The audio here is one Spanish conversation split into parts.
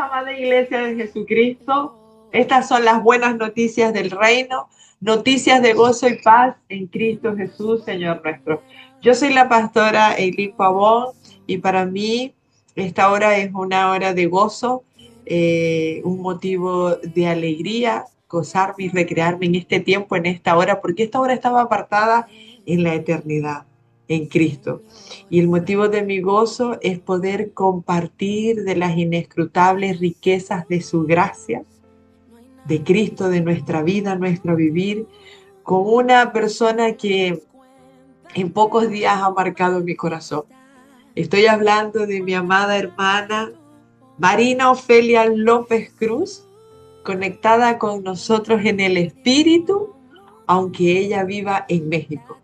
amada Iglesia de Jesucristo. Estas son las buenas noticias del reino, noticias de gozo y paz en Cristo Jesús, Señor nuestro. Yo soy la pastora Eileen Pavón y para mí esta hora es una hora de gozo, un motivo de alegría, gozarme y recrearme en este tiempo, en esta hora, porque esta hora estaba apartada en la eternidad, en Cristo. Y el motivo de mi gozo es poder compartir de las inescrutables riquezas de su gracia, de Cristo, de nuestra vida, nuestro vivir, con una persona que en pocos días ha marcado mi corazón. Estoy hablando de mi amada hermana Marina Ofelia López Cruz, conectada con nosotros en el espíritu, aunque ella viva en México.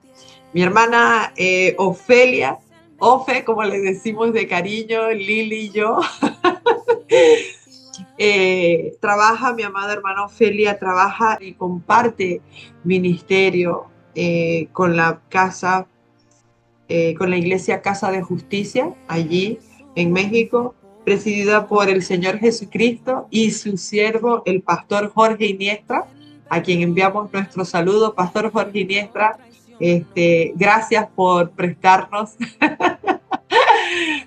Mi hermana Ofelia, Ofe, como le decimos de cariño, Lili y yo, trabaja, mi amada hermana Ofelia trabaja y comparte ministerio con la casa, con la iglesia Casa de Justicia, allí en México, presidida por el Señor Jesucristo y su siervo, el pastor Jorge Iniestra, a quien enviamos nuestro saludo. Pastor Jorge Iniestra, gracias por prestarnos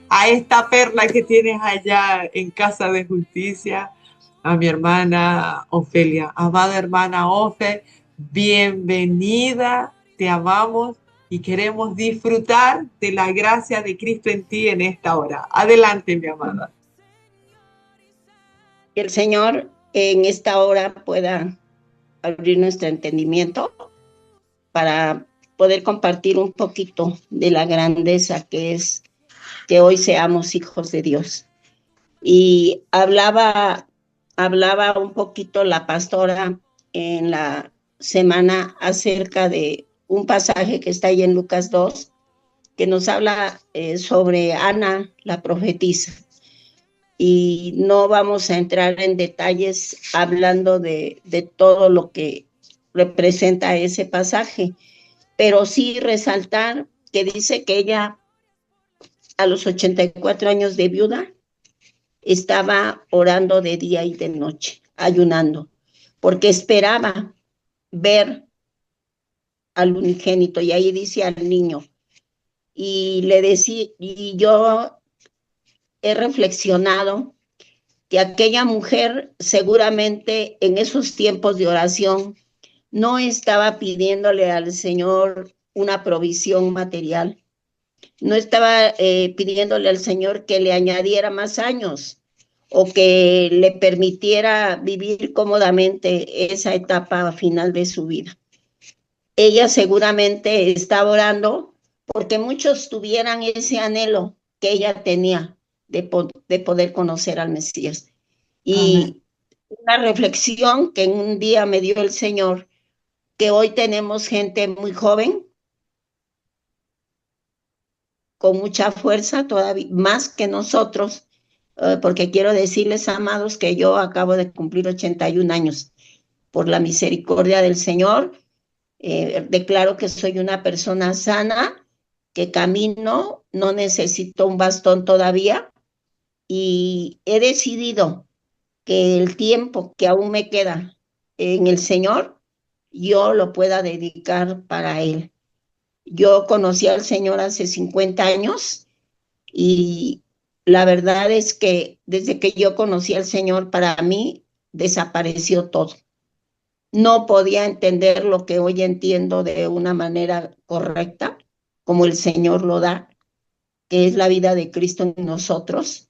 a esta perla que tienes allá en Casa de Justicia, a mi hermana Ofelia. Amada hermana Ofe, bienvenida, te amamos y queremos disfrutar de la gracia de Cristo en ti en esta hora. Adelante, mi amada. Que el Señor en esta hora pueda abrir nuestro entendimiento para poder compartir un poquito de la grandeza que es que hoy seamos hijos de Dios. Y hablaba un poquito la pastora en la semana acerca de un pasaje que está ahí en Lucas 2, que nos habla sobre Ana, la profetisa. Y no vamos a entrar en detalles hablando de todo lo que representa ese pasaje, pero sí resaltar que dice que ella a los 84 años de viuda estaba orando de día y de noche, ayunando, porque esperaba ver al unigénito, y ahí dice al niño. Y le decía, y yo he reflexionado que aquella mujer seguramente en esos tiempos de oración no estaba pidiéndole al Señor una provisión material, no estaba pidiéndole al Señor que le añadiera más años o que le permitiera vivir cómodamente esa etapa final de su vida. Ella seguramente estaba orando porque muchos tuvieran ese anhelo que ella tenía de poder conocer al Mesías. Y una reflexión que en un día me dio el Señor, que hoy tenemos gente muy joven, con mucha fuerza, todavía más que nosotros, porque quiero decirles, amados, que yo acabo de cumplir 81 años. Por la misericordia del Señor, declaro que soy una persona sana, que camino, no necesito un bastón todavía, y he decidido que el tiempo que aún me queda en el Señor, yo lo pueda dedicar para Él. Yo conocí al Señor hace 50 años y la verdad es que desde que yo conocí al Señor, para mí desapareció todo. No podía entender lo que hoy entiendo de una manera correcta, como el Señor lo da, que es la vida de Cristo en nosotros,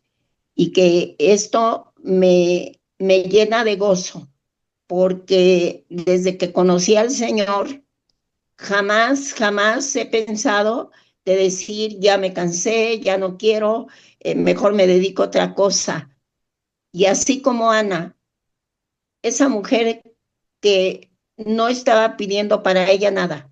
y que esto me llena de gozo, porque desde que conocí al Señor, jamás he pensado de decir, ya me cansé, ya no quiero, mejor me dedico a otra cosa. Y así como Ana, esa mujer que no estaba pidiendo para ella nada,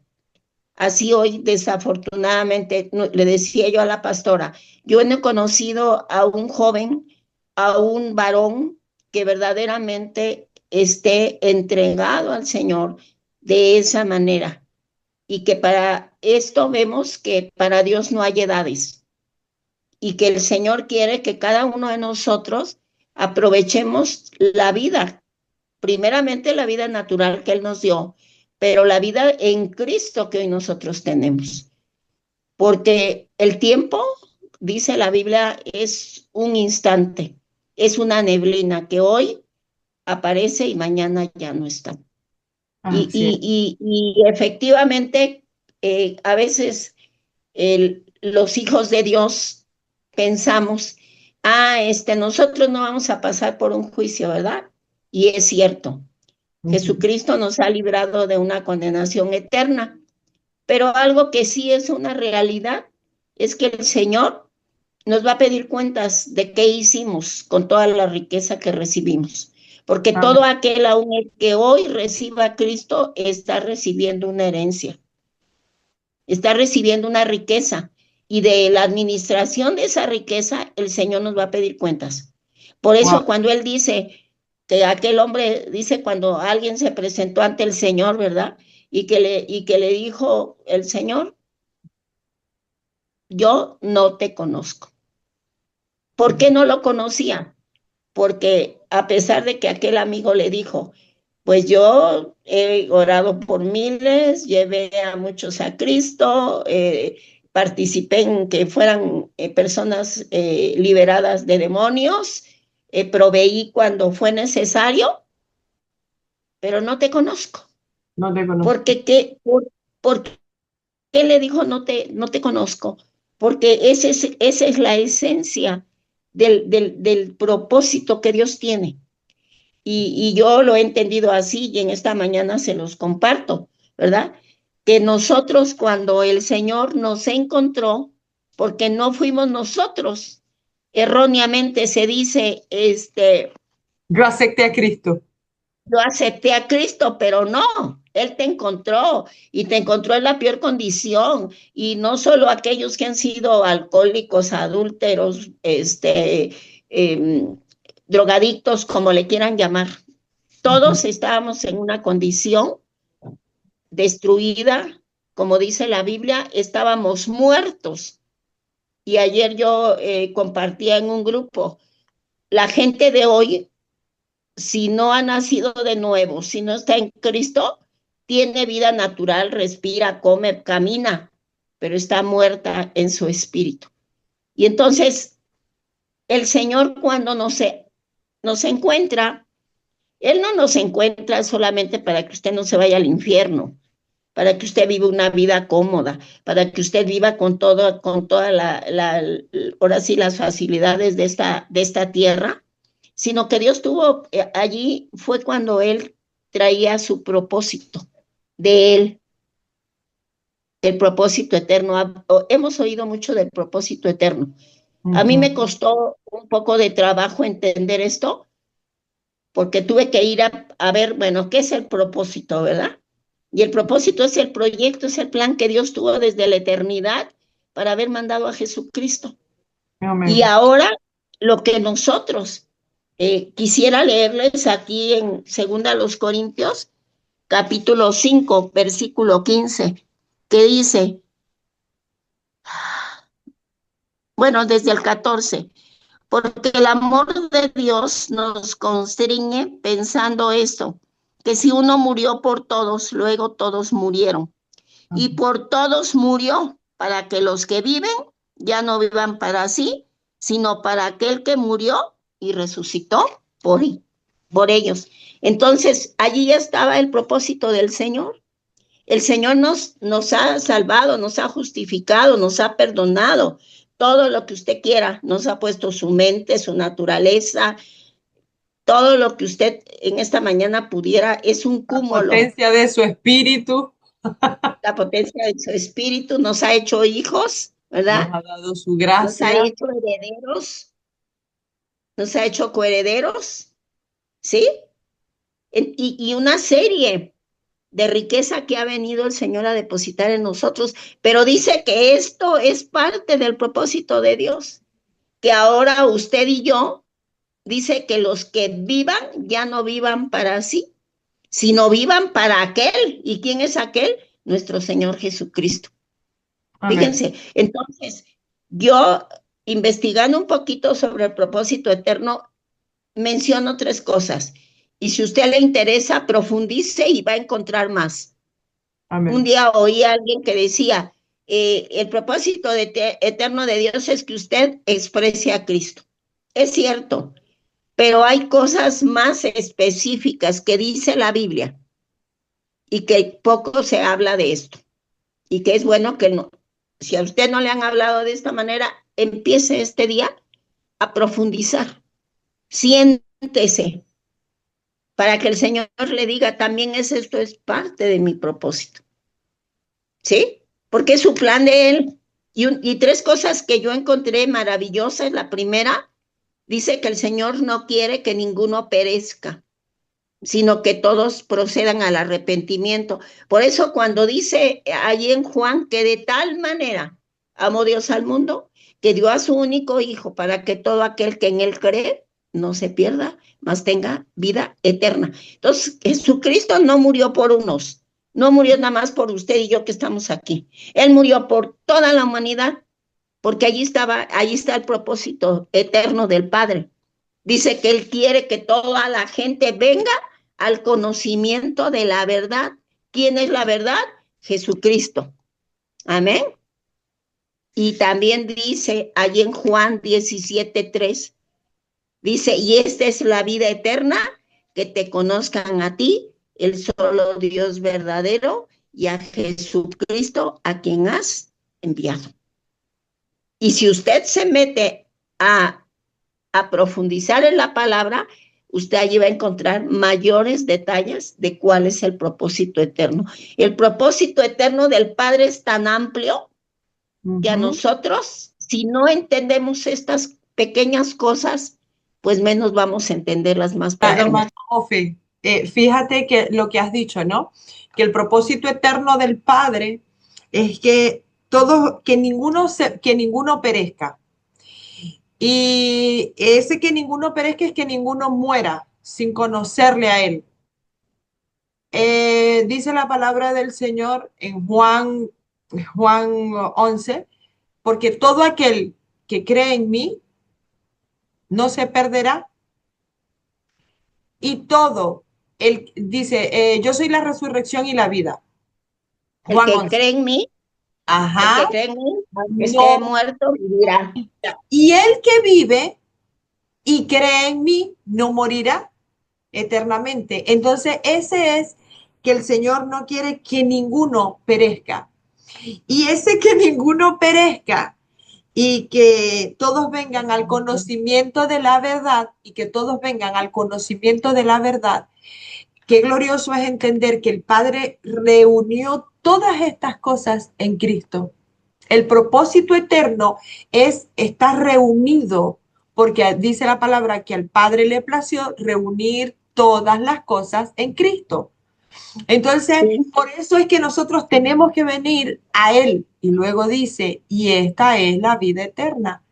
así hoy desafortunadamente, le decía yo a la pastora, yo no he conocido a un joven, a un varón que verdaderamente esté entregado al Señor de esa manera. Y que para esto vemos que para Dios no hay edades y que el Señor quiere que cada uno de nosotros aprovechemos la vida, primeramente la vida natural que Él nos dio, pero la vida en Cristo que hoy nosotros tenemos. Porque el tiempo, dice la Biblia, es un instante, es una neblina que hoy aparece y mañana ya no está. Así es. Y efectivamente, a veces los hijos de Dios pensamos, nosotros no vamos a pasar por un juicio, ¿verdad? Y es cierto, Jesucristo nos ha librado de una condenación eterna, pero algo que sí es una realidad es que el Señor nos va a pedir cuentas de qué hicimos con toda la riqueza que recibimos. Porque Amén. todo aquel aún que hoy reciba a Cristo está recibiendo una herencia, está recibiendo una riqueza. Y de la administración de esa riqueza, el Señor nos va a pedir cuentas. Por Wow. eso cuando Él dice, que aquel hombre dice cuando alguien se presentó ante el Señor, ¿verdad? Y que le dijo el Señor, yo no te conozco. ¿Por qué no lo conocía? Porque a pesar de que aquel amigo le dijo, pues yo he orado por miles, llevé a muchos a Cristo, participé en que fueran personas liberadas de demonios, proveí cuando fue necesario, pero no te conozco. No te conozco. Porque por qué le dijo no te conozco? Porque esa es la esencia del propósito que Dios tiene. Y yo lo he entendido así y en esta mañana se los comparto, ¿verdad? Que nosotros cuando el Señor nos encontró, porque no fuimos nosotros, erróneamente se dice, Yo acepté a Cristo. yo acepté a Cristo, pero no, Él te encontró y te encontró en la peor condición. Y no solo aquellos que han sido alcohólicos, adúlteros, drogadictos, como le quieran llamar. Todos estábamos en una condición destruida, como dice la Biblia, estábamos muertos. Y ayer yo compartía en un grupo, la gente de hoy si no ha nacido de nuevo, si no está en Cristo, tiene vida natural, respira, come, camina, pero está muerta en su espíritu. Y entonces, el Señor cuando nos encuentra, Él no nos encuentra solamente para que usted no se vaya al infierno, para que usted viva una vida cómoda, para que usted viva con toda ahora sí, las facilidades de esta tierra, sino que Dios tuvo allí fue cuando Él traía su propósito de Él, el propósito eterno. Hemos oído mucho del propósito eterno. A mí me costó un poco de trabajo entender esto, porque tuve que ir a ver, bueno, ¿qué es el propósito, verdad? Y el propósito es el proyecto, es el plan que Dios tuvo desde la eternidad para haber mandado a Jesucristo. Y Amén. ahora lo que nosotros quisiera leerles aquí en 2 Corintios, capítulo 5, versículo 15, que dice, bueno, desde el 14, porque el amor de Dios nos constriñe pensando esto, que si uno murió por todos, luego todos murieron. Y por todos murió, para que los que viven ya no vivan para sí, sino para aquel que murió y resucitó por ellos. Entonces, allí ya estaba el propósito del Señor. El Señor nos ha salvado, nos ha justificado, nos ha perdonado, todo lo que usted quiera, nos ha puesto su mente, su naturaleza, todo lo que usted en esta mañana pudiera, es un La cúmulo. potencia de su espíritu La potencia de su espíritu nos ha hecho hijos, nos ¿verdad? ha dado su Nos ha gracia. hecho herederos, nos ha hecho coherederos, ¿sí? Y una serie de riqueza que ha venido el Señor a depositar en nosotros, pero dice que esto es parte del propósito de Dios, que ahora usted y yo, dice que los que vivan ya no vivan para sí, sino vivan para aquel. ¿Y quién es aquel? Nuestro Señor Jesucristo. Amén. Fíjense, entonces, yo investigando un poquito sobre el propósito eterno, menciono 3 cosas. Y si a usted le interesa, profundice y va a encontrar más. Amén. Un día oí a alguien que decía, el propósito eterno de Dios es que usted exprese a Cristo. Es cierto, pero hay cosas más específicas que dice la Biblia y que poco se habla de esto. Y que es bueno que no, si a usted no le han hablado de esta manera, empiece este día a profundizar. Siéntese para que el Señor le diga, también esto es parte de mi propósito. ¿Sí? Porque es su plan de Él. Y 3 cosas que yo encontré maravillosas. La primera, dice que el Señor no quiere que ninguno perezca, sino que todos procedan al arrepentimiento. Por eso cuando dice allí en Juan que de tal manera amó Dios al mundo, que dio a su único hijo para que todo aquel que en él cree no se pierda, mas tenga vida eterna. Entonces, Jesucristo no murió por unos, no murió nada más por usted y yo que estamos aquí. Él murió por toda la humanidad, porque allí está el propósito eterno del Padre. Dice que Él quiere que toda la gente venga al conocimiento de la verdad. ¿Quién es la verdad? Jesucristo. Amén. Y también dice allí en Juan 17:3, dice, y esta es la vida eterna, que te conozcan a ti, el solo Dios verdadero, y a Jesucristo a quien has enviado. Y si usted se mete a profundizar en la palabra, usted allí va a encontrar mayores detalles de cuál es el propósito eterno. El propósito eterno del Padre es tan amplio que a nosotros, si no entendemos estas pequeñas cosas, pues menos vamos a entender las más Hermano profundas. Ofe, fíjate que lo que has dicho, ¿no? Que el propósito eterno del Padre es que todos, que ninguno perezca. Y ese que ninguno perezca es que ninguno muera sin conocerle a Él. Dice la palabra del Señor en Juan 11, porque todo aquel que cree en mí no se perderá y todo, él dice, yo soy la resurrección y la vida. El Juan que 11. cree en mí, el Ajá, que cree en mí, esté no. muerto, vivirá. Y el que vive y cree en mí no morirá eternamente. Entonces, ese es que el Señor no quiere que ninguno perezca. Y ese que ninguno perezca y que todos vengan al conocimiento de la verdad y que todos vengan al conocimiento de la verdad. Qué glorioso es entender que el Padre reunió todas estas cosas en Cristo. El propósito eterno es estar reunido, porque dice la palabra que al Padre le plació reunir todas las cosas en Cristo. Entonces, Sí. por eso es que nosotros tenemos que venir a Él. Y luego dice, y esta es la vida eterna,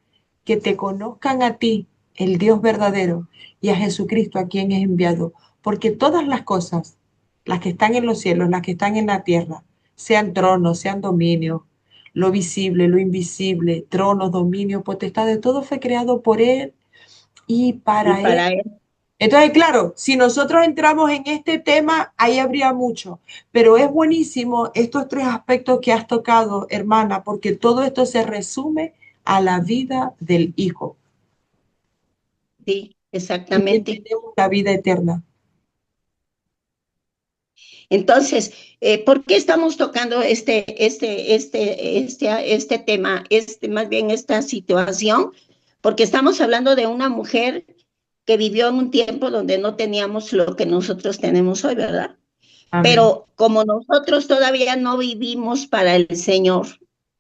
que te conozcan a ti, el Dios verdadero, y a Jesucristo a quien es enviado. Porque todas las cosas, las que están en los cielos, las que están en la tierra, sean tronos, sean dominios, lo visible, lo invisible, tronos, dominio, potestad, de todo fue creado por Él y Y para Él. para él. Entonces, claro, si nosotros entramos en este tema, ahí habría mucho, pero es buenísimo estos 3 aspectos que has tocado, hermana, porque todo esto se resume a la vida del Hijo, Sí, en quien exactamente. tenemos la vida eterna. Entonces, ¿por qué estamos tocando este tema, más bien esta situación? Porque estamos hablando de una mujer que vivió en un tiempo donde no teníamos lo que nosotros tenemos hoy, ¿verdad? Amén. Pero como nosotros todavía no vivimos para el Señor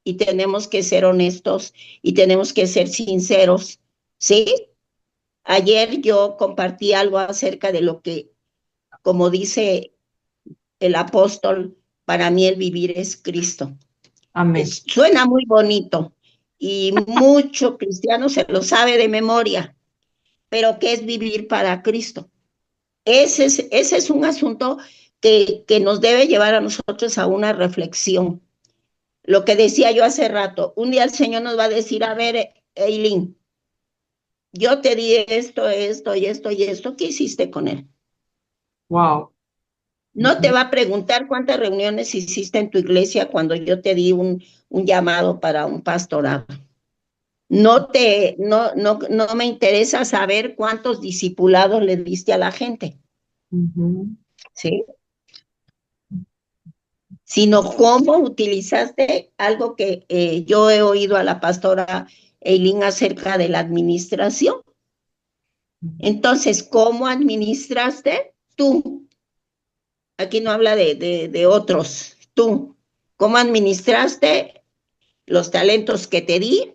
y tenemos que ser honestos y tenemos que ser sinceros, ¿sí? Ayer yo compartí algo acerca de lo que, como dice el apóstol, para mí el vivir es Cristo. Amén. Suena muy bonito y mucho cristiano se lo sabe de memoria, pero ¿qué es vivir para Cristo? Ese es un asunto que nos debe llevar a nosotros a una reflexión. Lo que decía yo hace rato, un día el Señor nos va a decir, a ver, Eileen, yo te di esto, esto y esto y esto, ¿qué hiciste con él? Wow. No te va a preguntar cuántas reuniones hiciste en tu iglesia cuando yo te di un llamado para un pastorado. No me interesa saber cuántos discipulados le diste a la gente, ¿sí? Sino cómo utilizaste algo que yo he oído a la pastora Eileen acerca de la administración. Entonces, ¿cómo administraste tú? Aquí no habla de otros, tú. ¿Cómo administraste los talentos que te di,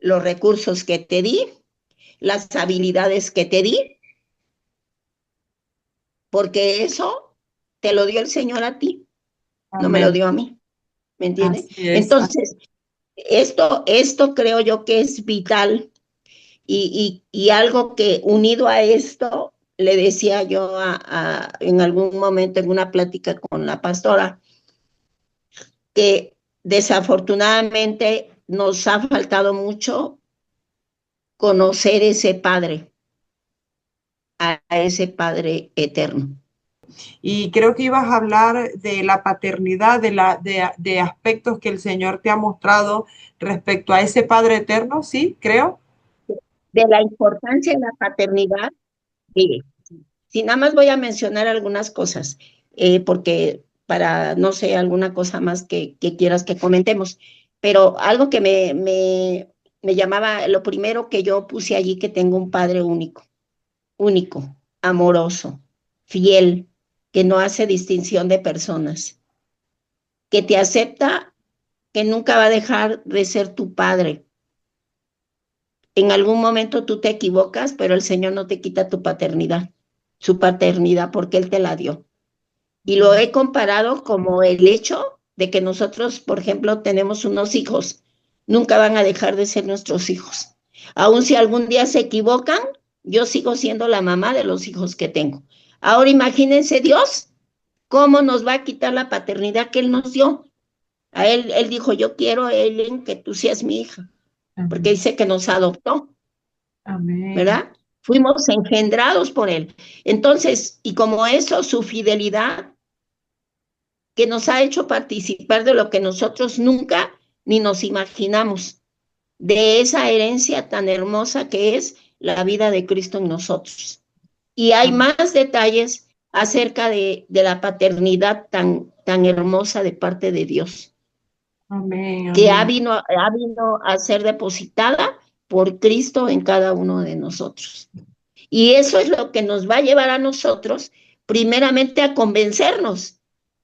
los recursos que te di, las habilidades que te di? Porque eso te lo dio el Señor a ti, no me lo Amén. dio a mí, ¿me entiendes? Así es. Entonces, esto creo yo que es vital y algo que unido a esto, le decía yo en algún momento en una plática con la pastora, que desafortunadamente nos ha faltado mucho conocer ese Padre, a ese Padre eterno. Y creo que ibas a hablar de la paternidad, de aspectos que el Señor te ha mostrado respecto a ese Padre eterno, ¿sí? Creo. De la importancia de la paternidad, mire, si nada más voy a mencionar algunas cosas, porque para, no sé, alguna cosa más que quieras que comentemos, pero algo que me llamaba, lo primero que yo puse allí, que tengo un padre único, único, amoroso, fiel, que no hace distinción de personas, que te acepta, que nunca va a dejar de ser tu padre. En algún momento tú te equivocas, pero el Señor no te quita tu paternidad, su paternidad, porque Él te la dio. Y lo he comparado como el hecho de que nosotros, por ejemplo, tenemos unos hijos, nunca van a dejar de ser nuestros hijos. Aun si algún día se equivocan, yo sigo siendo la mamá de los hijos que tengo. Ahora imagínense Dios, ¿cómo nos va a quitar la paternidad que Él nos dio? A Él dijo, yo quiero, Ellen, que tú seas mi hija, porque Amén. dice que nos adoptó, Amén. ¿verdad? Fuimos engendrados por Él. Entonces, y como eso, su fidelidad que nos ha hecho participar de lo que nosotros nunca ni nos imaginamos, de esa herencia tan hermosa que es la vida de Cristo en nosotros. Y hay más detalles acerca de la paternidad tan hermosa de parte de Dios, Amén. que Amén. ha vino a ser depositada por Cristo en cada uno de nosotros. Y eso es lo que nos va a llevar a nosotros, primeramente, a convencernos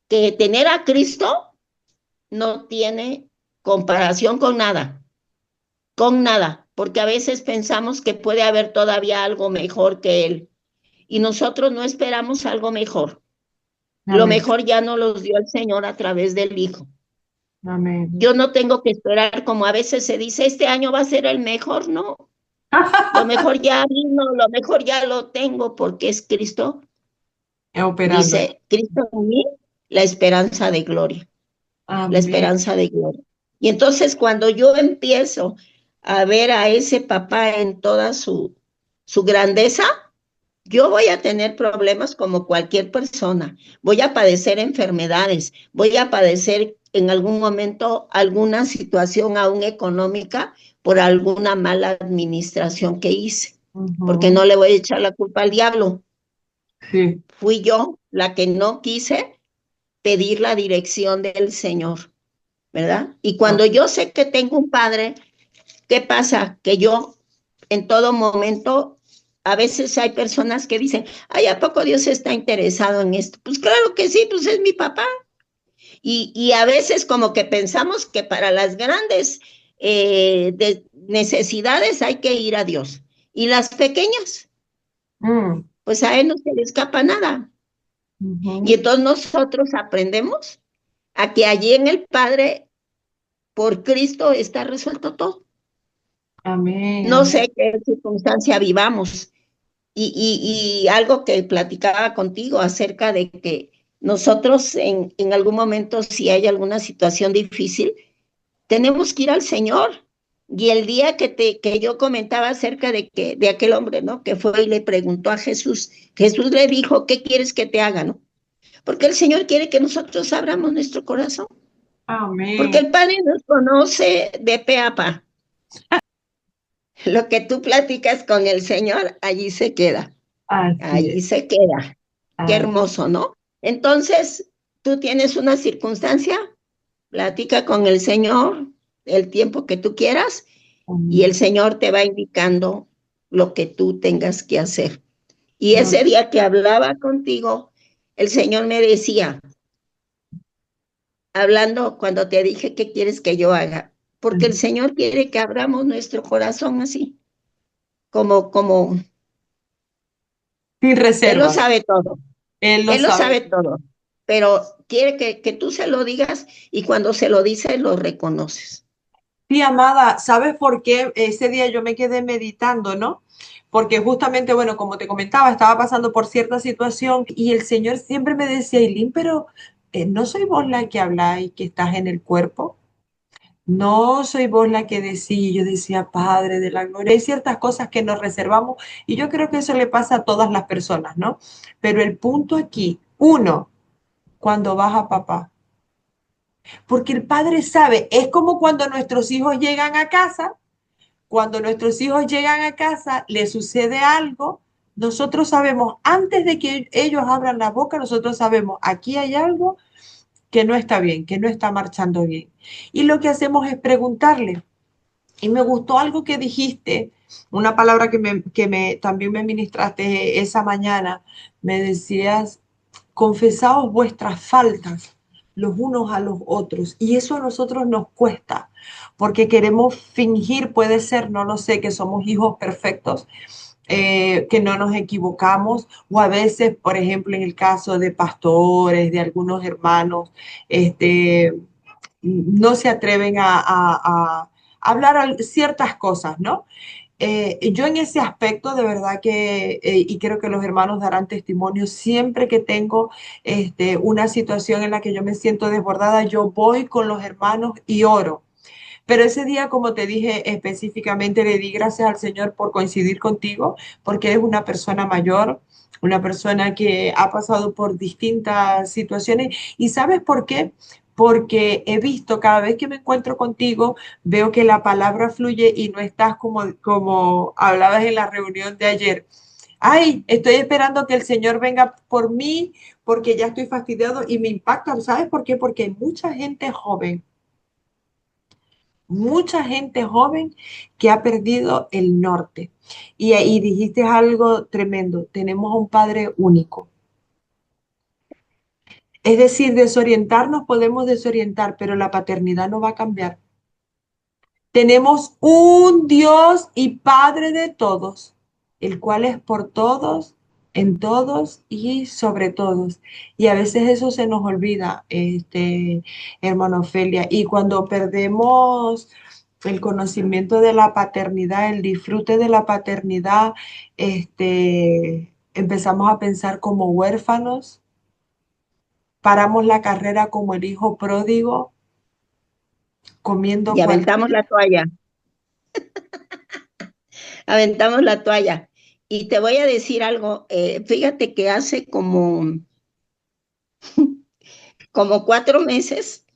que tener a Cristo no tiene comparación con nada, porque a veces pensamos que puede haber todavía algo mejor que Él y nosotros no esperamos algo mejor. Lo Amén. mejor ya nos lo dio el Señor a través del Hijo. Amén. Yo no tengo que esperar como a veces se dice, este año va a ser el mejor, no. Lo mejor ya vino, lo mejor ya lo tengo porque es Cristo. Operando. Dice, Cristo en mí, la esperanza de gloria. La Amén. esperanza de gloria. Y entonces cuando yo empiezo a ver a ese papá en toda su grandeza, yo voy a tener problemas como cualquier persona, voy a padecer enfermedades, voy a padecer en algún momento alguna situación aún económica por alguna mala administración que hice, porque no le voy a echar la culpa al diablo. Sí. Fui yo la que no quise pedir la dirección del Señor. ¿Verdad? Y cuando yo sé que tengo un padre, ¿qué pasa? Que yo en todo momento, a veces hay personas que dicen, ay, ¿a poco Dios está interesado en esto? Pues claro que sí, pues es mi papá. Y a veces como que pensamos que para las grandes necesidades hay que ir a Dios. Y las pequeñas, pues a Él no se le escapa nada. Y entonces nosotros aprendemos a que allí en el Padre por Cristo está resuelto todo. Amén. No Amén. sé qué circunstancia vivamos. Y algo que platicaba contigo acerca de que nosotros en algún momento, si hay alguna situación difícil, tenemos que ir al Señor. Y el día que yo comentaba acerca de aquel hombre, ¿no? Que fue y le preguntó a Jesús, Jesús le dijo, ¿qué quieres que te haga, no? Porque el Señor quiere que nosotros abramos nuestro corazón, porque Amén. el Padre nos conoce de pe a pa. Lo que tú platicas con el Señor, allí se queda, Así es. allí se queda. Qué Así. hermoso, ¿no? Entonces, tú tienes una circunstancia, platica con el Señor el tiempo que tú quieras y el Amén. Señor te va indicando lo que tú tengas que hacer. Y No, ese día que hablaba contigo, el Señor me decía, hablando cuando te dije, ¿qué quieres que yo haga? Porque el Señor quiere que abramos nuestro corazón así, como sin Él lo reservas. sabe todo, Él lo Él lo sabe. sabe todo, pero quiere que tú se lo digas y cuando se lo dices lo reconoces. Sí, amada, ¿sabes por qué ese día yo me quedé meditando, no? Porque justamente, bueno, como te comentaba, estaba pasando por cierta situación y el Señor siempre me decía, Eileen, pero ¿no soy vos la que habla y que estás en el cuerpo? No soy vos la que decís, yo decía, Padre de la Gloria, hay ciertas cosas que nos reservamos y yo creo que eso le pasa a todas las personas, ¿no? Pero el punto aquí, uno, cuando vas a papá, porque el Padre sabe, es como cuando nuestros hijos llegan a casa. Cuando nuestros hijos llegan a casa, les sucede algo, nosotros sabemos, antes de que ellos abran la boca, nosotros sabemos, aquí hay algo que no está bien, que no está marchando bien. Y lo que hacemos es preguntarle. Y me gustó algo que dijiste, una palabra también me ministraste esa mañana. Me decías, confesaos vuestras faltas los unos a los otros. Y eso a nosotros nos cuesta, porque queremos fingir, puede ser, no lo sé, que somos hijos perfectos, que no nos equivocamos, o a veces, por ejemplo, en el caso de pastores, de algunos hermanos, no se atreven a hablar ciertas cosas, ¿no? Yo en ese aspecto, de verdad que, y creo que los hermanos darán testimonio, siempre que tengo una situación en la que yo me siento desbordada, yo voy con los hermanos y oro. Pero ese día, como te dije específicamente, le di gracias al Señor por coincidir contigo, porque eres una persona mayor, una persona que ha pasado por distintas situaciones. ¿Y sabes por qué? Porque he visto cada vez que me encuentro contigo, veo que la palabra fluye y no estás como hablabas en la reunión de ayer. Ay, estoy esperando que el Señor venga por mí porque ya estoy fastidiado y me impacta. ¿Sabes por qué? Porque hay mucha gente joven que ha perdido el norte. Y ahí dijiste algo tremendo, tenemos a un Padre único. Es decir, desorientarnos podemos desorientar, pero la paternidad no va a cambiar. Tenemos un Dios y Padre de todos, el cual es por todos, en todos y sobre todos. Y a veces eso se nos olvida, hermano Ofelia. Y cuando perdemos el conocimiento de la paternidad, el disfrute de la paternidad, empezamos a pensar como huérfanos, paramos la carrera como el hijo pródigo, comiendo Y cualquier. aventamos la toalla. Y te voy a decir algo, fíjate que hace como 4 meses,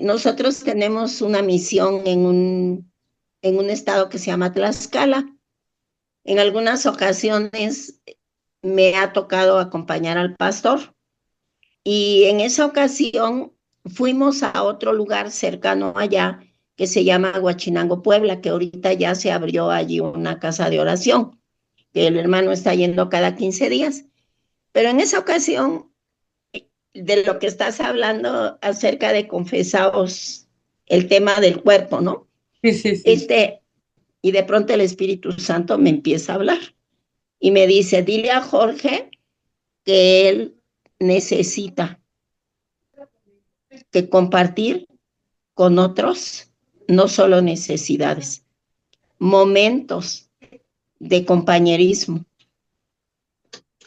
nosotros tenemos una misión en un estado que se llama Tlaxcala. En algunas ocasiones me ha tocado acompañar al pastor y en esa ocasión fuimos a otro lugar cercano allá que se llama Huachinango, Puebla, que ahorita ya se abrió allí una casa de oración, que el hermano está yendo cada 15 días. Pero en esa ocasión, de lo que estás hablando acerca de confesaos, el tema del cuerpo, ¿no? Sí, sí, sí. Este, y de pronto el Espíritu Santo me empieza a hablar y me dice, dile a Jorge que él necesita que compartir con otros, no solo necesidades, momentos de compañerismo.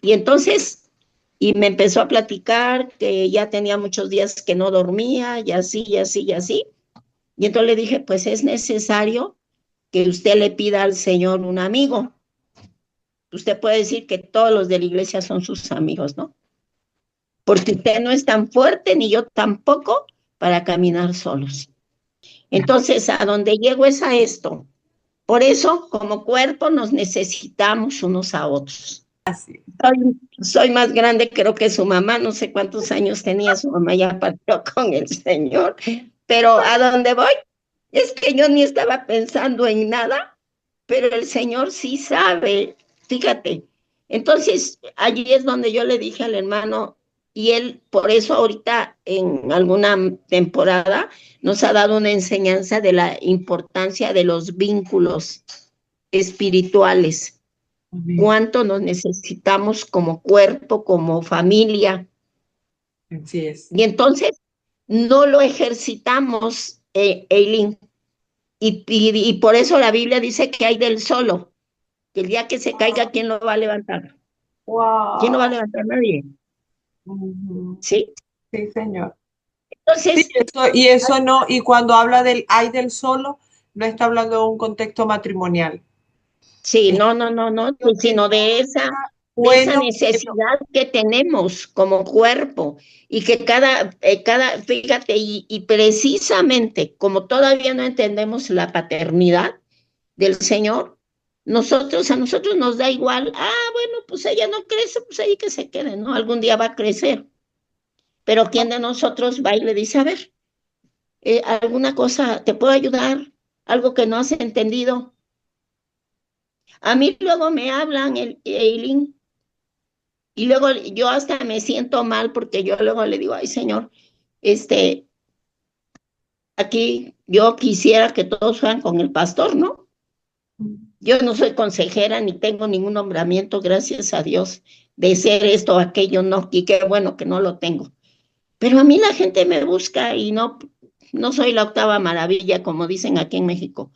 Y entonces, y me empezó a platicar que ya tenía muchos días que no dormía, y así, y así, y así. Y entonces le dije, pues es necesario que usted le pida al Señor un amigo. Usted puede decir que todos los de la iglesia son sus amigos, ¿no? Porque usted no es tan fuerte, ni yo tampoco, para caminar solos. Entonces, a donde llego es a esto. Por eso, como cuerpo, nos necesitamos unos a otros. Así. Soy más grande, creo que su mamá, no sé cuántos años tenía, su mamá ya partió con el Señor, pero a donde voy es que yo ni estaba pensando en nada, pero el Señor sí sabe, fíjate. Entonces, allí es donde yo le dije al hermano, y él, por eso ahorita en alguna temporada, nos ha dado una enseñanza de la importancia de los vínculos espirituales, Amén. cuánto nos necesitamos como cuerpo, como familia. Así es. Y entonces no lo ejercitamos, Eileen. Y por eso la Biblia dice que hay del solo, que el día que se caiga, ¿quién lo va a levantar? ¿Quién lo va a Wow. levantar? Nadie. Ujú. ¿Sí? Sí, Señor. Sí, Entonces, y eso no, y cuando habla del hay del solo, no está hablando de un contexto matrimonial. sí, Es no, no, no, no, lo que sino no está de esa bueno, que no. necesidad que tenemos como cuerpo y que fíjate, y precisamente como todavía no entendemos la paternidad del Señor, a nosotros nos da igual, bueno, pues ella no crece, pues ahí que se quede, ¿no? Algún día va a crecer, pero ¿quién de nosotros va y le dice, a ver, alguna cosa, te puedo ayudar? Algo que no has entendido. A mí luego me hablan, Eileen, y luego yo hasta me siento mal porque yo luego le digo, ay Señor, este, aquí yo quisiera que todos fueran con el pastor, ¿no? Yo no soy consejera ni tengo ningún nombramiento, gracias a Dios, de ser esto o aquello, no, y qué bueno que no lo tengo. Pero a mí la gente me busca y no soy la octava maravilla, como dicen aquí en México,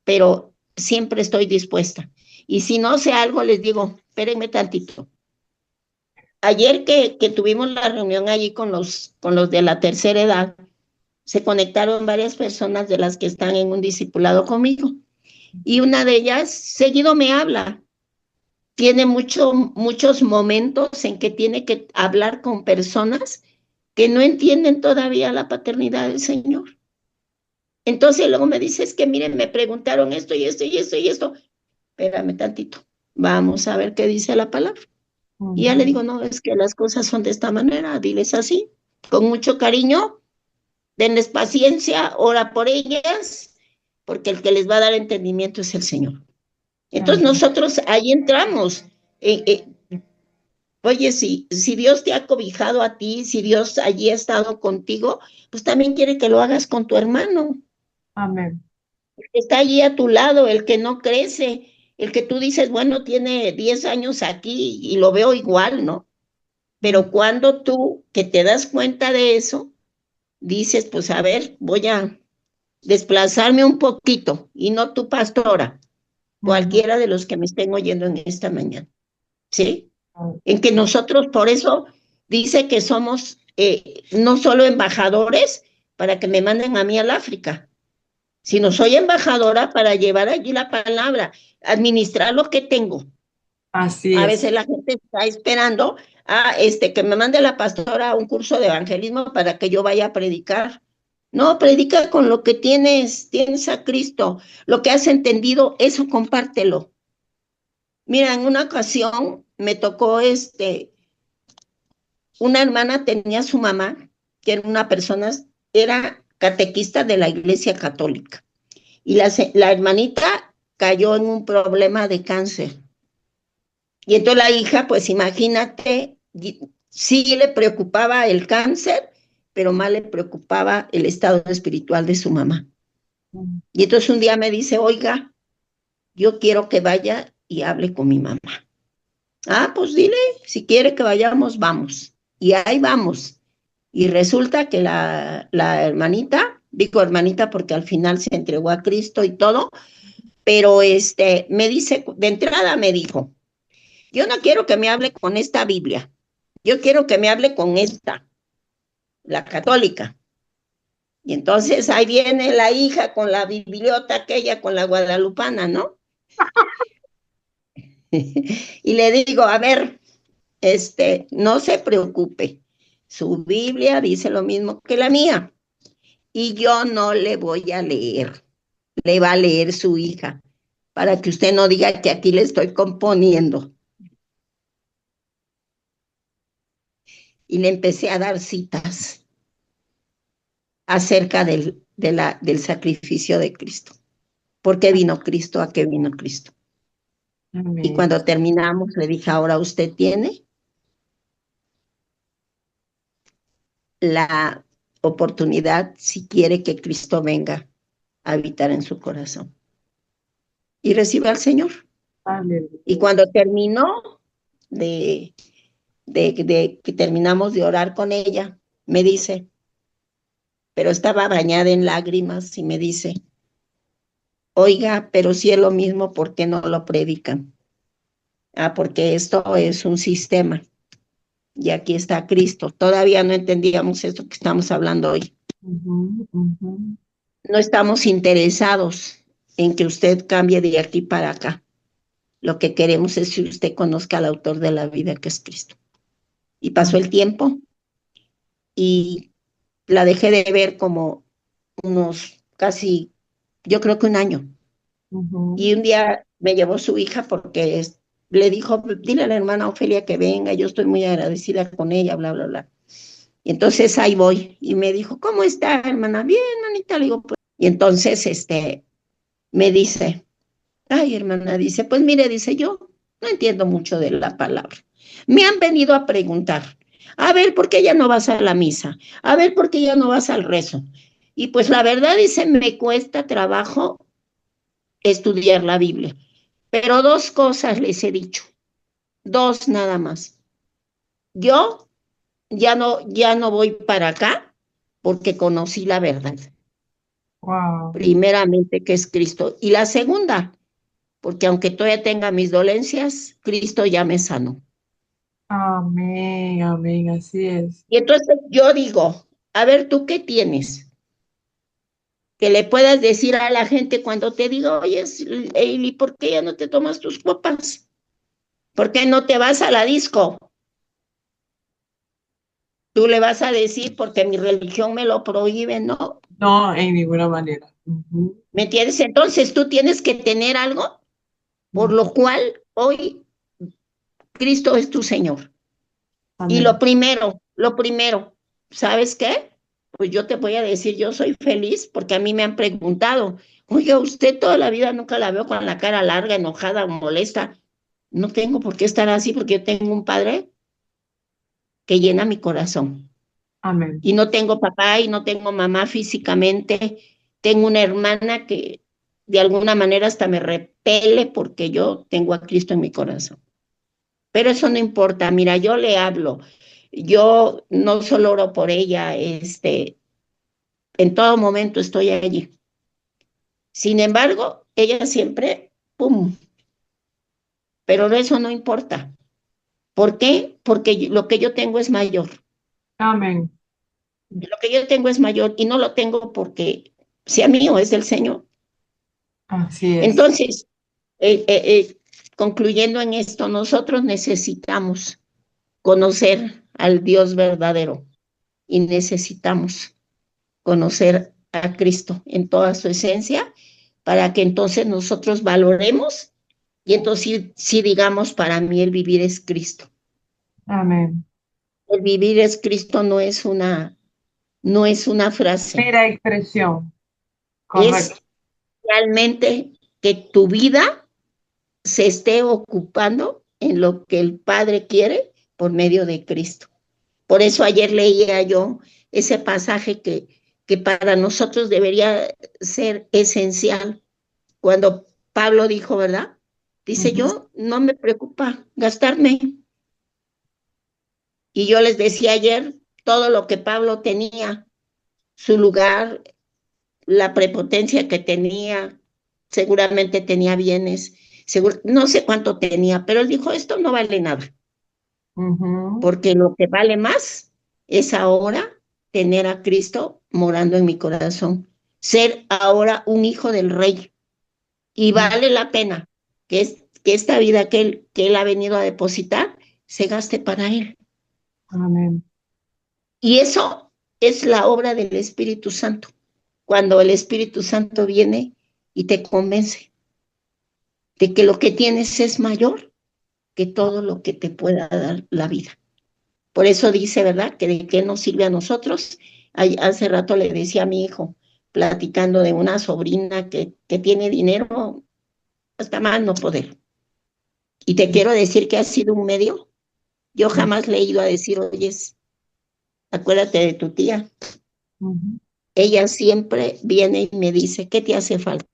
pero siempre estoy dispuesta. Y si no sé algo, les digo, espérenme tantito. Ayer que tuvimos la reunión allí con los de la tercera edad, se conectaron varias personas de las que están en un discipulado conmigo. Y una de ellas seguido me habla. Tiene muchos momentos en que tiene que hablar con personas que no entienden todavía la paternidad del Señor. Entonces luego me dice, es que miren, me preguntaron esto y esto y esto y esto. Espérame tantito, vamos a ver qué dice la palabra. Y ya le Ujú. digo, no, es que las cosas son de esta manera, diles así, con mucho cariño, denles paciencia, ora por ellas, porque el que les va a dar entendimiento es el Señor. Entonces Amén. nosotros ahí entramos. Oye, si Dios te ha cobijado a ti, si Dios allí ha estado contigo, pues también quiere que lo hagas con tu hermano, Amén. que está allí a tu lado, el que no crece, el que tú dices, bueno, tiene 10 años aquí y lo veo igual, ¿no? Pero cuando tú que te das cuenta de eso, dices, pues a ver, voy a desplazarme un poquito y no tu pastora, Ujú. cualquiera de los que me estén oyendo en esta mañana, ¿sí? Ujú. En que nosotros, por eso dice que somos no solo embajadores para que me manden a mí al África, sino soy embajadora para llevar allí la palabra, administrar lo que tengo. Así A es. veces la gente está esperando que me mande la pastora a un curso de evangelismo para que yo vaya a predicar. No, predica con lo que tienes a Cristo, lo que has entendido, eso compártelo. Mira, en una ocasión me tocó una hermana tenía a su mamá, que era una persona, era catequista de la Iglesia Católica, y la hermanita cayó en un problema de cáncer. Y entonces la hija, pues imagínate, sí le preocupaba el cáncer, pero más le preocupaba el estado espiritual de su mamá. Ujú. Y entonces un día me dice, oiga, yo quiero que vaya y hable con mi mamá. Pues dile, si quiere que vayamos, vamos. Y ahí vamos. Y resulta que la hermanita, digo hermanita porque al final se entregó a Cristo y todo, pero me dice, de entrada me dijo, yo no quiero que me hable con esta Biblia, yo quiero que me hable con esta, la católica. Y entonces ahí viene la hija con la bibliota aquella, con la guadalupana, ¿no? Y le digo, a ver, no se preocupe, su Biblia dice lo mismo que la mía, y yo no le voy a leer, le va a leer su hija, para que usted no diga que aquí le estoy componiendo. Y le empecé a dar citas acerca del sacrificio de Cristo. ¿Por qué vino Cristo? ¿A qué vino Cristo? Y Amén. cuando terminamos, le dije, ahora usted tiene la oportunidad, si quiere que Cristo venga a habitar en su corazón. Y reciba al Señor. Y Aleluya. cuando terminó de que terminamos de orar con ella, me dice, pero estaba bañada en lágrimas y me dice, oiga, pero si es lo mismo, ¿por qué no lo predican? Ah, porque esto es un sistema y aquí está Cristo. Todavía no entendíamos esto que estamos hablando hoy. Ujú, ujú. No estamos interesados en que usted cambie de aquí para acá. Lo que queremos es que usted conozca al autor de la vida, que es Cristo. Y pasó el tiempo y la dejé de ver como unos casi, yo creo que un año. Ujú. Y un día me llevó su hija porque le dijo, dile a la hermana Ofelia que venga, yo estoy muy agradecida con ella, bla, bla, bla. Y entonces ahí voy. Y me dijo, ¿cómo está, hermana? Bien, manita. Le digo, pues. Y entonces me dice, ay, hermana, dice, pues mire, dice, yo no entiendo mucho de la palabra. Me han venido a preguntar, a ver, ¿por qué ya no vas a la misa? A ver, ¿por qué ya no vas al rezo? Y pues la verdad, dice, me cuesta trabajo estudiar la Biblia. Pero dos cosas les he dicho, dos nada más. Yo ya no voy para acá porque conocí la verdad. Wow. Primeramente, que es Cristo. Y la segunda, porque aunque todavía tenga mis dolencias, Cristo ya me sanó. Amén, amén, así es. Y entonces yo digo, a ver, ¿tú qué tienes? Que le puedas decir a la gente cuando te diga, oye, Eili, ¿por qué ya no te tomas tus copas? ¿Por qué no te vas a la disco? Tú le vas a decir, porque mi religión me lo prohíbe, ¿no? No, en ninguna manera. Ujú, ¿Me entiendes? Entonces tú tienes que tener algo por ujú. lo cual hoy Cristo es tu Señor. Y Amén. lo primero, ¿sabes qué? Pues yo te voy a decir, yo soy feliz porque a mí me han preguntado, oiga, usted toda la vida nunca la veo con la cara larga, enojada o molesta. No tengo por qué estar así porque yo tengo un padre que llena mi corazón. Amén. Y no tengo papá y no tengo mamá físicamente. Tengo una hermana que de alguna manera hasta me repele porque yo tengo a Cristo en mi corazón. Pero eso no importa, mira, yo le hablo. Yo no solo oro por ella, en todo momento estoy allí. Sin embargo, ella siempre, ¡pum! Pero eso no importa. ¿Por qué? Porque lo que yo tengo es mayor. Amén. Lo que yo tengo es mayor y no lo tengo porque sea mío, es del Señor. Así es. Entonces, eh, eh, eh, concluyendo en esto, nosotros necesitamos conocer al Dios verdadero y necesitamos conocer a Cristo en toda su esencia para que entonces nosotros valoremos y entonces sí digamos, para mí el vivir es Cristo. Amén. El vivir es Cristo no es una frase, Mera expresión. Correcto. es realmente que tu vida se esté ocupando en lo que el Padre quiere por medio de Cristo. Por eso ayer leía yo ese pasaje que para nosotros debería ser esencial. Cuando Pablo dijo, ¿verdad? Dice, Ujú. yo no me preocupa gastarme. Y yo les decía ayer todo lo que Pablo tenía, su lugar, la prepotencia que tenía, seguramente tenía bienes, no sé cuánto tenía, pero él dijo, esto no vale nada, Ujú. porque lo que vale más es ahora tener a Cristo morando en mi corazón, ser ahora un hijo del Rey. Y vale la pena que esta vida que él ha venido a depositar se gaste para Él. Amén. Y eso es la obra del Espíritu Santo, cuando el Espíritu Santo viene y te convence de que lo que tienes es mayor que todo lo que te pueda dar la vida. Por eso dice, ¿verdad?, que de qué nos sirve a nosotros. Hace rato le decía a mi hijo, platicando de una sobrina que tiene dinero hasta más no poder. Y te quiero decir que ha sido un medio. Yo jamás le he ido a decir, oye, acuérdate de tu tía. Ella siempre viene y me dice, ¿qué te hace falta?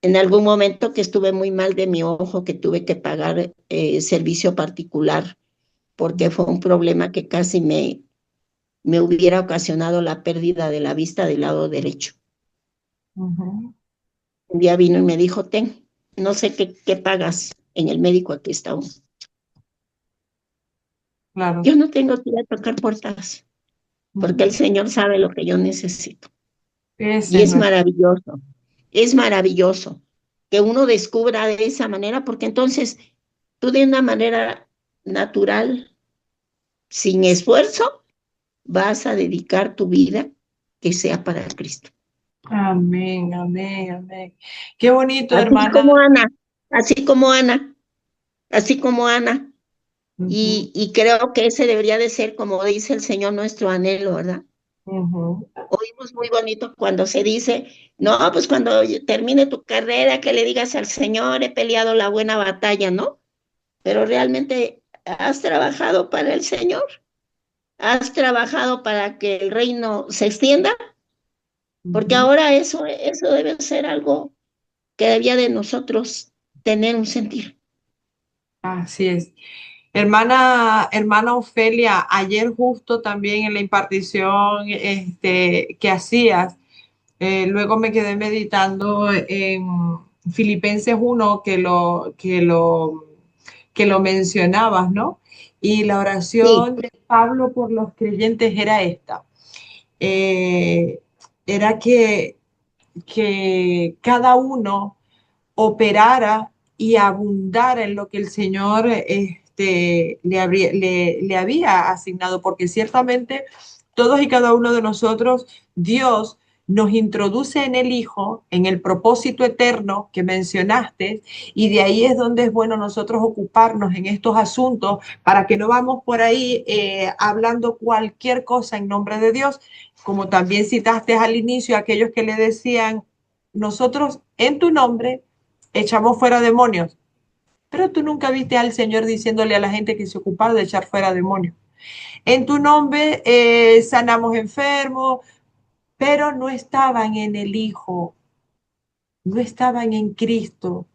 En algún momento que estuve muy mal de mi ojo, que tuve que pagar servicio particular, porque fue un problema que casi me hubiera ocasionado la pérdida de la vista del lado derecho. Un día vino y me dijo, ten, no sé qué pagas en el médico, aquí está uno. Claro. Yo no tengo que ir a tocar puertas, porque el Señor sabe lo que yo necesito. Ese Y es nuestro. es maravilloso que uno descubra de esa manera, porque entonces tú de una manera natural, sin esfuerzo, vas a dedicar tu vida que sea para Cristo. Amén, amén, amén. Qué bonito, Así hermana. como Ana, así como Ana, así como Ana. Ujú, Y creo que ese debería de ser, como dice el Señor, nuestro anhelo, ¿verdad? ujú. Oímos muy bonito cuando se dice, no, pues cuando termine tu carrera, que le digas al Señor, he peleado la buena batalla, ¿no? Pero realmente has trabajado para el Señor, has trabajado para que el reino se extienda, porque Ujú. ahora eso debe ser algo que debía de nosotros tener un sentir. Así es. Hermana Ofelia, ayer justo también en la impartición que hacías, luego me quedé meditando en Filipenses 1 que lo mencionabas, ¿no? Y la Sí, oración de Pablo por los creyentes era esta. Eh, Era que cada uno operara y abundara en lo que el Señor le había asignado, porque ciertamente todos y cada uno de nosotros, Dios nos introduce en el Hijo, en el propósito eterno que mencionaste, y de ahí es donde es bueno nosotros ocuparnos en estos asuntos para que no vamos por ahí hablando cualquier cosa en nombre de Dios, como también citaste al inicio, aquellos que le decían, nosotros en tu nombre echamos fuera demonios, pero tú nunca viste al Señor diciéndole a la gente que se ocupara de echar fuera demonios. En tu nombre sanamos enfermos, pero no estaban en el Hijo, no estaban en Cristo.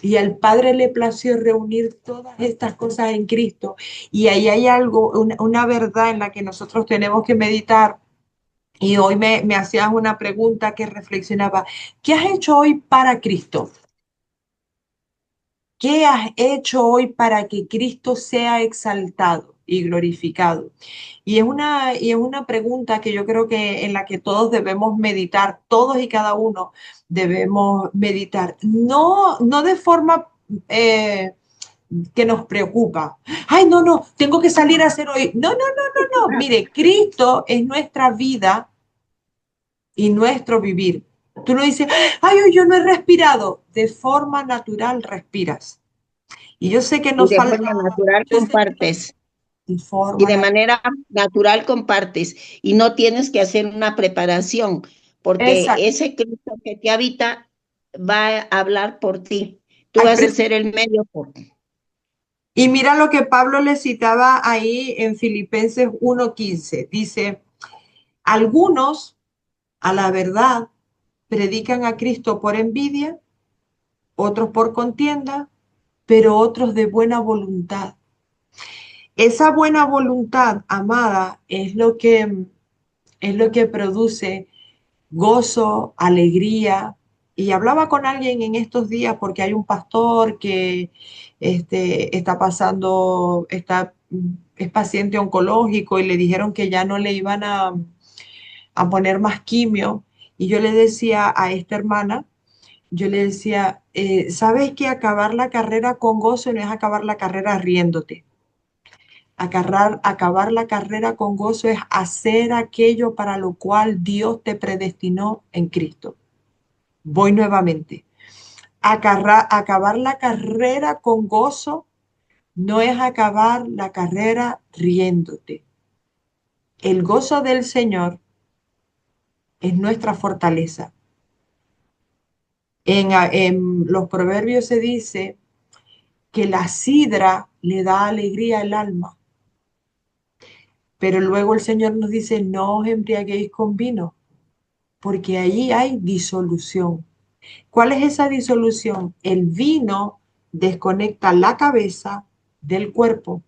Y al Padre le plació reunir todas estas cosas en Cristo. Y ahí hay algo, una verdad en la que nosotros tenemos que meditar. Y hoy me hacías una pregunta que reflexionaba, ¿qué has hecho hoy para Cristo? ¿Qué has hecho hoy para que Cristo sea exaltado y glorificado? Y es una pregunta que yo creo que en la que todos debemos meditar, todos y cada uno debemos meditar, no de forma que nos preocupa. Ay, no, no, tengo que salir a hacer hoy. No, no, no, no, no. Mire, Cristo es nuestra vida y nuestro vivir. Tú no dices, ay, yo no he respirado. De forma natural respiras. Y yo sé que y nos de falta, forma natural yo sé que nos, compartes. de Y forma de natural. manera natural compartes y no tienes que hacer una preparación, porque Exacto. ese Cristo que te habita va a hablar por ti. Tú Ay, vas a ser el medio por ti. y mira lo que Pablo le citaba ahí en Filipenses 1:15. Dice, algunos, a la verdad, predican a Cristo por envidia, otros por contienda, pero otros de buena voluntad. Esa buena voluntad, amada, es lo que produce gozo, alegría y hablaba con alguien en estos días porque hay un pastor que está pasando, es paciente oncológico y le dijeron que ya no le iban a poner más quimio. Y yo le decía a esta hermana, yo le decía, ¿sabes que acabar la carrera con gozo no es acabar la carrera riéndote? Acabar la carrera con gozo es hacer aquello para lo cual Dios te predestinó en Cristo. Voy nuevamente. Acabar la carrera con gozo no es acabar la carrera riéndote. El gozo del Señor es nuestra fortaleza. En los proverbios se dice que la sidra le da alegría al alma, pero luego el Señor nos dice, no os embriaguéis con vino, porque ahí hay disolución. ¿Cuál es esa disolución? El vino desconecta la cabeza del cuerpo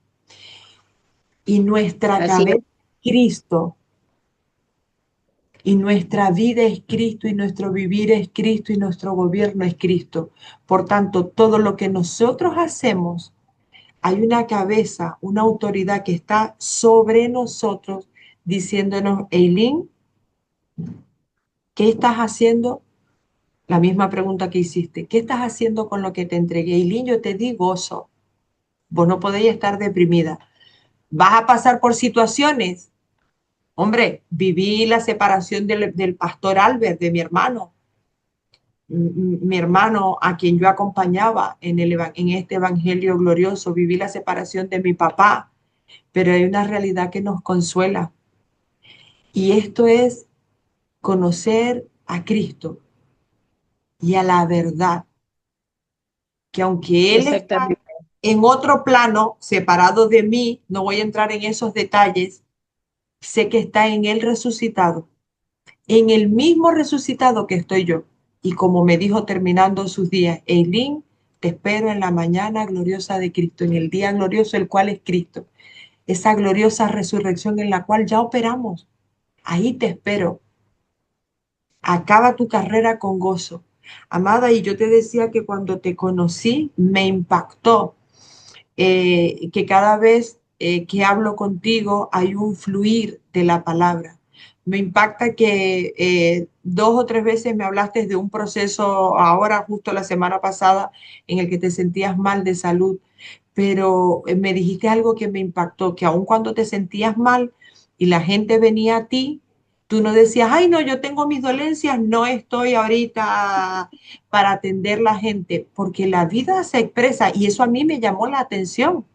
y nuestra Así cabeza es, es Cristo y nuestra vida es Cristo y nuestro vivir es Cristo y nuestro gobierno es Cristo. Por tanto, todo lo que nosotros hacemos, hay una cabeza, una autoridad que está sobre nosotros diciéndonos, Eileen, ¿qué estás haciendo? La misma pregunta que hiciste. ¿Qué estás haciendo con lo que te entregué? Eileen, yo te di gozo. Vos no podéis estar deprimida. Vas a pasar por situaciones. Hombre, viví la separación del pastor Albert, de mi hermano. Mi hermano a quien yo acompañaba en este evangelio glorioso. Viví la separación de mi papá. Pero hay una realidad que nos consuela. Y esto es conocer a Cristo y a la verdad. Que aunque Él está exactamente. en otro plano, separado de mí, no voy a entrar en esos detalles, sé que está en Él resucitado, en el mismo resucitado que estoy yo. Y como me dijo terminando sus días, Eileen, te espero en la mañana gloriosa de Cristo, en el día glorioso el cual es Cristo, esa gloriosa resurrección en la cual ya operamos. Ahí te espero. Acaba tu carrera con gozo. Amada, y yo te decía que cuando te conocí me impactó que cada vez que hablo contigo hay un fluir de la palabra. Me impacta que 2 o 3 veces me hablaste de un proceso ahora, justo la semana pasada, en el que te sentías mal de salud, pero me dijiste algo que me impactó, que aun cuando te sentías mal y la gente venía a ti, tú no decías, ay, no, yo tengo mis dolencias, no estoy ahorita para atender la gente, porque la vida se expresa y eso a mí me llamó la atención.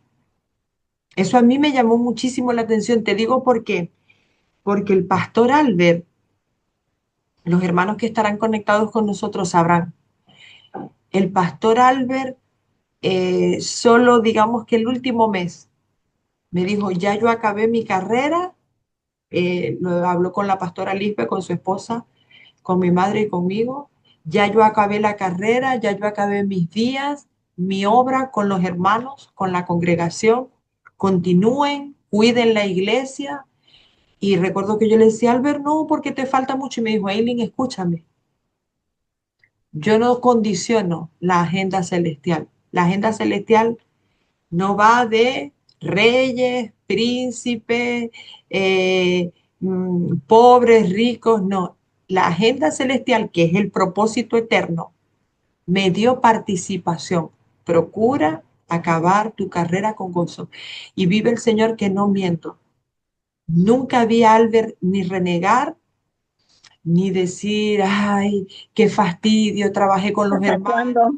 Eso a mí me llamó muchísimo la atención. Te digo por qué. Porque el pastor Albert, los hermanos que estarán conectados con nosotros sabrán, el pastor Albert solo digamos que el último mes me dijo, ya yo acabé mi carrera, lo habló con la pastora Lisbe, con su esposa, con mi madre y conmigo, ya yo acabé la carrera, ya yo acabé mis días, mi obra con los hermanos, con la congregación, continúen, cuiden la iglesia. Y recuerdo que yo le decía, Albert, no, porque te falta mucho. Y me dijo, Eileen, escúchame, yo no condiciono la agenda celestial. La agenda celestial no va de reyes, príncipes, pobres, ricos, no. La agenda celestial, que es el propósito eterno, me dio participación. Procura acabar tu carrera con gozo. Y vive el Señor que no miento. Nunca vi a Albert ni renegar, ni decir, ay, qué fastidio, trabajé con los ¿Hasta hermanos. cuándo?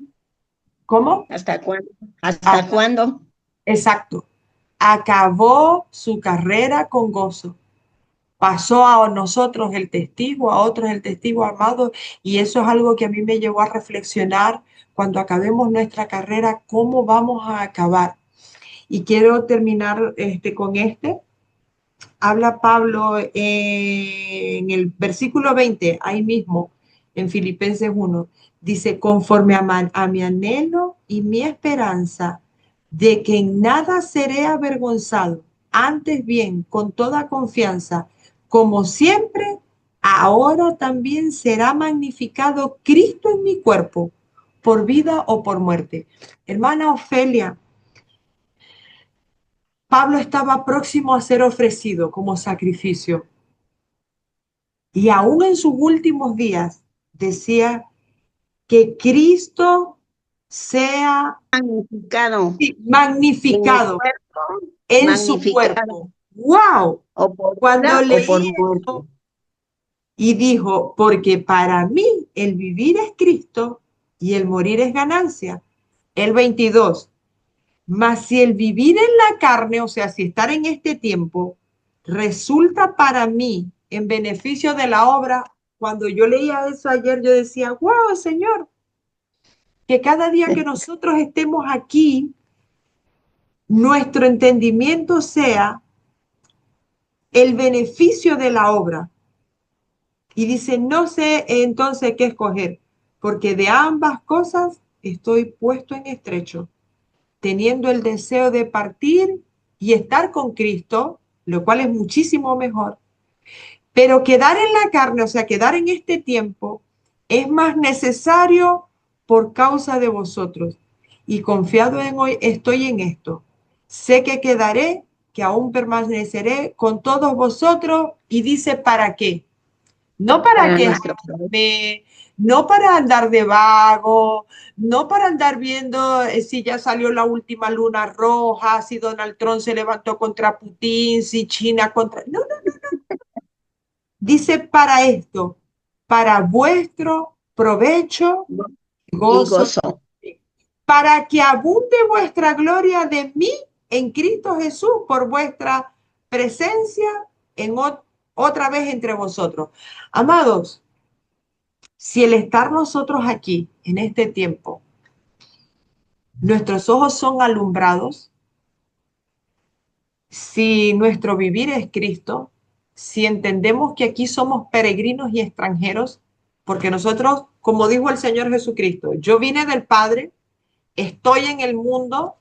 ¿Cómo? ¿Hasta cuándo? ¿Hasta Hasta, cuándo? exacto. Acabó su carrera con gozo. Pasó a nosotros el testigo, a otros el testigo amado, y eso es algo que a mí me llevó a reflexionar cuando acabemos nuestra carrera, cómo vamos a acabar. Y quiero terminar con este. Habla Pablo en el versículo 20, ahí mismo, en Filipenses 1, dice, conforme a mi anhelo y mi esperanza de que en nada seré avergonzado, antes bien, con toda confianza, como siempre, ahora también será magnificado Cristo en mi cuerpo, por vida o por muerte. Hermana Ofelia, Pablo estaba próximo a ser ofrecido como sacrificio y aún en sus últimos días decía que Cristo sea Magnificado en mi magnificado cuerpo, en su magnificado, cuerpo. ¡Wow! o por Cuando vida o por leí muerte. eso y dijo, porque para mí el vivir es Cristo y el morir es ganancia. El 22. Mas si el vivir en la carne, o sea, si estar en este tiempo, resulta para mí en beneficio de la obra, cuando yo leía eso ayer, yo decía, wow, Señor, que cada día que nosotros estemos aquí, nuestro entendimiento sea el beneficio de la obra. Y dice, no sé entonces qué escoger, porque de ambas cosas estoy puesto en estrecho, teniendo el deseo de partir y estar con Cristo, lo cual es muchísimo mejor, pero quedar en la carne, o sea, quedar en este tiempo, es más necesario por causa de vosotros. Y confiado en hoy, estoy en esto. Sé que quedaré, que aún permaneceré con todos vosotros. Y dice, ¿para qué? No para Para nuestro quejarme, no para andar de vago, no para andar viendo si ya salió la última luna roja, si Donald Trump se levantó contra Putin, si China contra... No, no, dice para esto, para vuestro provecho y y gozo, gozo. para que abunde vuestra gloria de mí en Cristo Jesús por vuestra presencia en otra vez entre vosotros. Amados, si el estar nosotros aquí en este tiempo, nuestros ojos son alumbrados, si nuestro vivir es Cristo, si entendemos que aquí somos peregrinos y extranjeros, porque nosotros, como dijo el Señor Jesucristo, yo vine del Padre, estoy en el mundo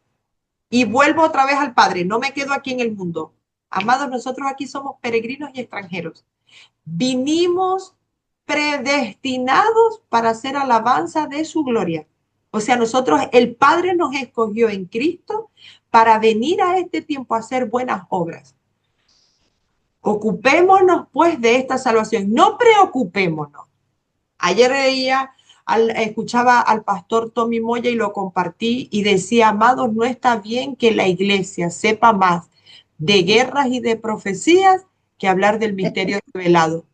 y vuelvo otra vez al Padre, no me quedo aquí en el mundo. Amados, nosotros aquí somos peregrinos y extranjeros. Vinimos predestinados para hacer alabanza de su gloria. O sea, nosotros, el Padre nos escogió en Cristo para venir a este tiempo a hacer buenas obras. Ocupémonos pues de esta salvación, no preocupémonos. Ayer escuchaba al pastor Tommy Moya y lo compartí y decía, amados, no está bien que la iglesia sepa más de guerras y de profecías que hablar del misterio revelado,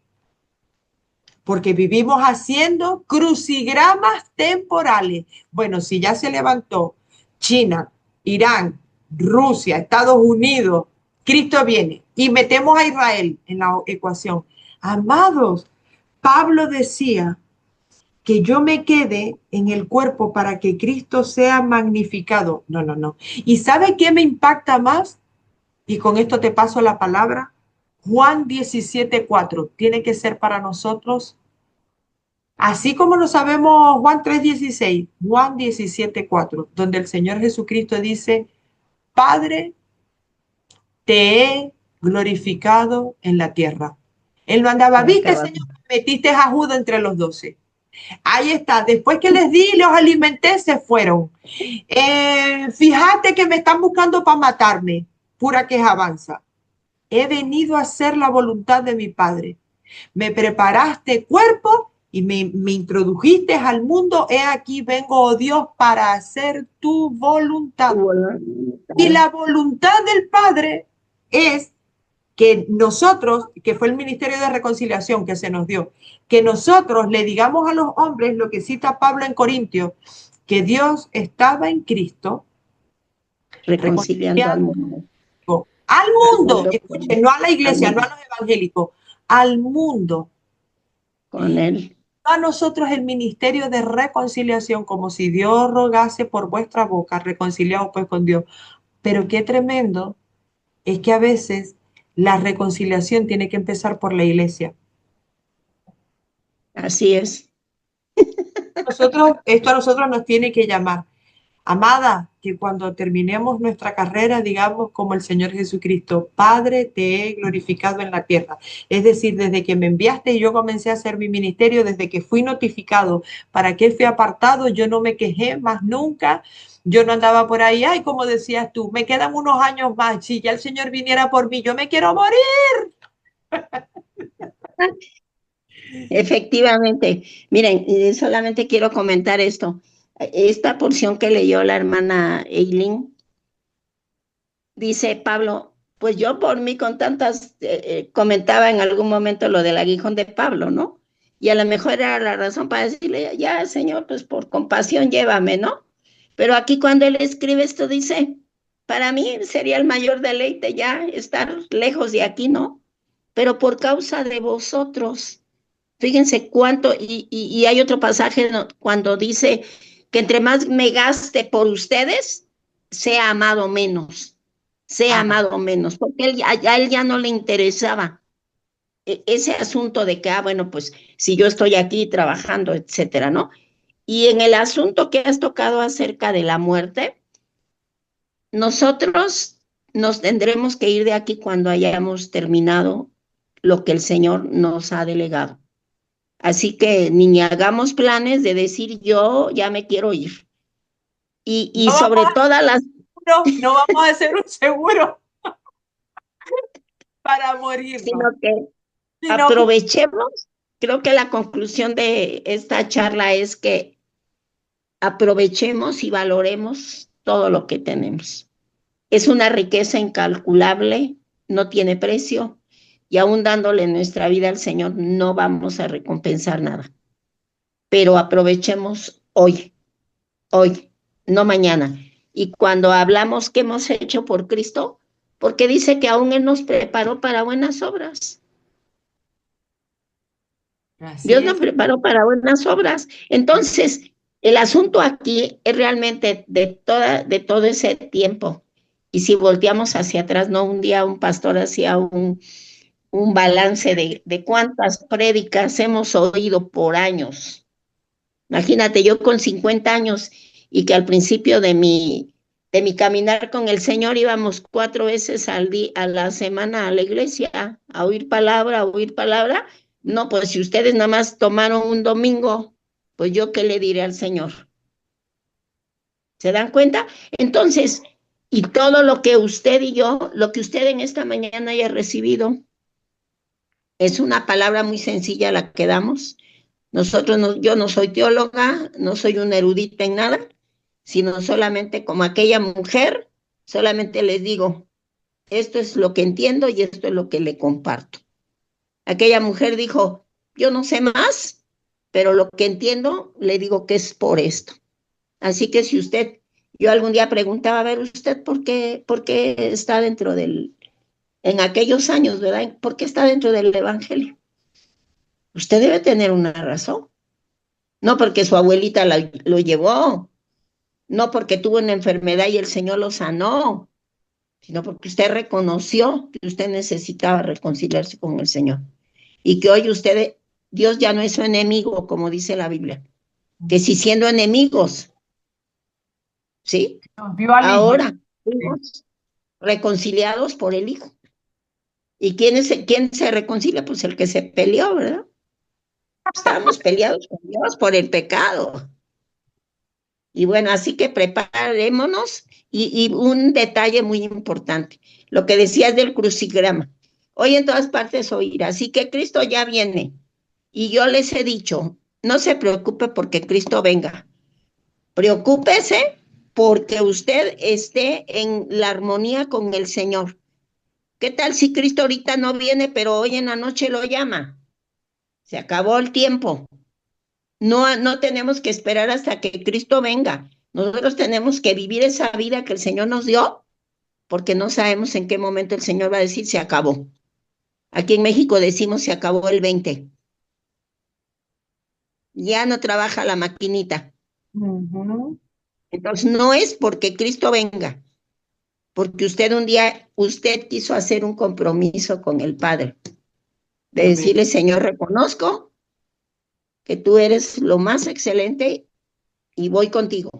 porque vivimos haciendo crucigramas temporales. Bueno, si ya se levantó China, Irán, Rusia, Estados Unidos, Cristo viene y metemos a Israel en la ecuación. Amados, Pablo decía que yo me quede en el cuerpo para que Cristo sea magnificado. No, no, no. ¿Y sabe qué me impacta más? Y con esto te paso la palabra. Juan 17:4 tiene que ser para nosotros, así como lo sabemos Juan 3:16, Juan 17:4, donde el Señor Jesucristo dice, Padre, te he glorificado en la tierra. Él no andaba, viste, Acaba. Señor, metiste a Judas entre los 12. Ahí está, después que les di y los alimenté, se fueron. Fíjate que me están buscando para matarme, pura queja avanza. He venido a hacer la voluntad de mi Padre. Me preparaste cuerpo y me introdujiste al mundo. He aquí vengo, oh Dios, para hacer tu voluntad. Y la voluntad del Padre es que nosotros, que fue el ministerio de reconciliación que se nos dio, que nosotros le digamos a los hombres lo que cita Pablo en Corintios, que Dios estaba en Cristo Reconciliando al reconciliando mundo, al al mundo, mundo, escuchen, no a la al iglesia, no a mundo los evangélicos, al mundo. con él. A nosotros el ministerio de reconciliación, como si Dios rogase por vuestra boca, reconciliados pues con Dios. Pero qué tremendo es que a veces la reconciliación tiene que empezar por la iglesia. Así es. Esto a nosotros nos tiene que llamar. Amada, que cuando terminemos nuestra carrera, digamos como el Señor Jesucristo, Padre, te he glorificado en la tierra. Es decir, desde que me enviaste y yo comencé a hacer mi ministerio, desde que fui notificado para que fui apartado, yo no me quejé más nunca. Yo no andaba por ahí, ay, como decías tú, me quedan unos años más, si ya el Señor viniera por mí, yo me quiero morir. Efectivamente. Miren, solamente quiero comentar esto. Esta porción que leyó la hermana Eileen, dice Pablo, pues yo por mí con tantas, comentaba en algún momento lo del aguijón de Pablo, ¿no? Y a lo mejor era la razón para decirle, ya, Señor, pues por compasión llévame, ¿no? Pero aquí cuando él escribe esto dice, para mí sería el mayor deleite ya estar lejos de aquí, ¿no? Pero por causa de vosotros, fíjense cuánto, y hay otro pasaje, ¿no?, cuando dice que entre más me gaste por ustedes, sea amado menos, sea Ah, amado menos, porque a él ya no le interesaba ese asunto de que, bueno, pues si yo estoy aquí trabajando, etcétera, ¿no? Y en el asunto que has tocado acerca de la muerte, nosotros nos tendremos que ir de aquí cuando hayamos terminado lo que el Señor nos ha delegado. Así que ni hagamos planes de decir yo ya me quiero ir. Y no vamos sobre todas las, no vamos a hacer un seguro para morirnos, sino que sino que aprovechemos, creo que la conclusión de esta charla es que aprovechemos y valoremos todo lo que tenemos. Es una riqueza incalculable, no tiene precio, y aún dándole nuestra vida al Señor no vamos a recompensar nada. Pero aprovechemos hoy, no mañana. Y cuando hablamos que hemos hecho por Cristo, porque dice que aún Él nos preparó para buenas obras. así Dios nos es. preparó para buenas obras. Entonces, el asunto aquí es realmente de todo ese tiempo. Y si volteamos hacia atrás, no, un día un pastor hacía un balance de cuántas prédicas hemos oído por años. Imagínate, yo con 50 años y que al principio de mi caminar con el Señor íbamos 4 veces al día, a la semana a la iglesia, a oír palabra, a oír palabra. No, pues si ustedes nada más tomaron un domingo, pues yo qué le diré al Señor. ¿Se dan cuenta? Entonces, y todo lo que usted y yo, lo que usted en esta mañana haya recibido, es una palabra muy sencilla la que damos. Nosotros no, yo no soy teóloga, no soy una erudita en nada, sino solamente como aquella mujer, solamente les digo, esto es lo que entiendo y esto es lo que le comparto. Aquella mujer dijo, yo no sé más, pero lo que entiendo le digo que es por esto. Así que si usted, yo algún día preguntaba, a ver, usted por qué está dentro en aquellos años, ¿verdad? ¿Por qué está dentro del Evangelio? Usted debe tener una razón. No porque su abuelita lo llevó, no porque tuvo una enfermedad y el Señor lo sanó, sino porque usted reconoció que usted necesitaba reconciliarse con el Señor. Y que hoy Dios ya no es su enemigo, como dice la Biblia, que si siendo enemigos, ¿sí? Nos dio al Hijo. Ahora fuimos reconciliados por el Hijo. ¿Y quién se reconcilia? Pues el que se peleó, ¿verdad? Estábamos peleados con Dios por el pecado. Y bueno, así que preparémonos y un detalle muy importante, lo que decías del crucigrama. Hoy en todas partes oír, así que Cristo ya viene. Y yo les he dicho, no se preocupe porque Cristo venga. Preocúpese porque usted esté en la armonía con el Señor. ¿Qué tal si Cristo ahorita no viene, pero hoy en la noche lo llama? Se acabó el tiempo. No, no tenemos que esperar hasta que Cristo venga. Nosotros tenemos que vivir esa vida que el Señor nos dio, porque no sabemos en qué momento el Señor va a decir se acabó. Aquí en México decimos se acabó el 20. Ya no trabaja la maquinita. Ujú. Entonces no es porque Cristo venga, porque usted quiso hacer un compromiso con el Padre, de Amén. decirle, Señor, reconozco que tú eres lo más excelente y voy contigo.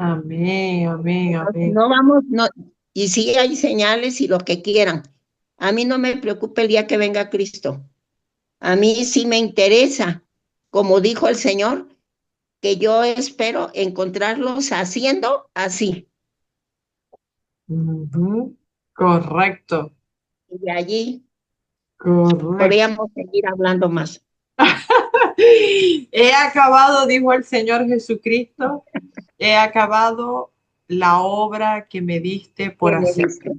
Amén, amén, amén. No vamos, no, y sí hay señales y lo que quieran. A mí no me preocupa el día que venga Cristo. A mí sí me interesa, como dijo el Señor, que yo espero encontrarlos haciendo así. Ujú. Correcto, Y de allí correcto. podríamos seguir hablando más. He acabado, dijo el Señor Jesucristo, he acabado la obra que me diste por ¿Qué me hacer. diste?